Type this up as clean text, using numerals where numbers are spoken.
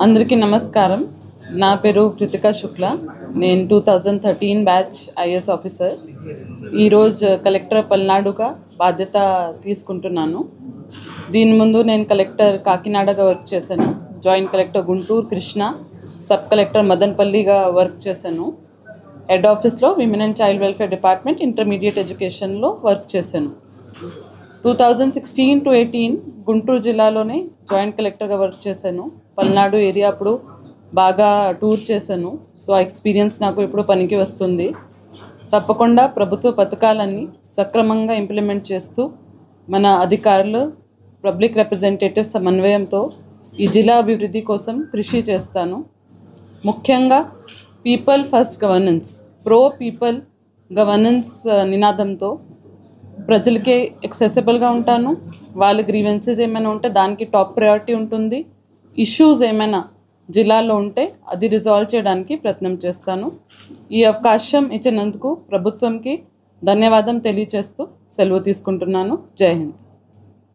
అందరికీ నమస్కారం. నా పేరు కృతికా శుక్ల. నేను 2013 బ్యాచ్ ఐఏఎస్ ఆఫీసర్. ఈరోజు కలెక్టర్ పల్నాడుగా బాధ్యత తీసుకుంటున్నాను. దీని ముందు నేను కలెక్టర్ కాకినాడగా వర్క్ చేశాను, joint collector Guntur Krishna, sub collector మదనపల్లిగా వర్క్ చేశాను. హెడ్ ఆఫీస్లో women and child welfare department intermediate ఎడ్యుకేషన్లో వర్క్ చేశాను. 2016 to 18 గుంటూరు జిల్లాలోనే జాయింట్ కలెక్టర్గా వర్క్ చేశాను. పల్నాడు ఏరియా అప్పుడు బాగా టూర్ చేశాను. సో ఆ ఎక్స్పీరియన్స్ నాకు ఇప్పుడు పనికి వస్తుంది. తప్పకుండా ప్రభుత్వ పథకాలన్నీ సక్రమంగా ఇంప్లిమెంట్ చేస్తూ మన అధికారులు, పబ్లిక్ రిప్రజెంటేటివ్ సమన్వయంతో ఈ జిల్లా అభివృద్ధి కోసం కృషి చేస్తాను. ముఖ్యంగా people first governance, pro people governance నినాదంతో ప్రజలకే యాక్సెసిబుల్గా ఉంటాను. వాళ్ళ గ్రీవెన్సెస్ ఏమైనా ఉంటే దానికి టాప్ ప్రయారిటీ ఉంటుంది. ఇష్యూస్ ఏమైనా జిల్లాలో ఉంటే అది రిజాల్వ్ చేయడానికి ప్రయత్నం చేస్తాను. ఈ అవకాశం ఇచ్చినందుకు ప్రభుత్వంకి ధన్యవాదం తెలియజేస్తూ సెలవు తీసుకుంటున్నాను. జై హింద్.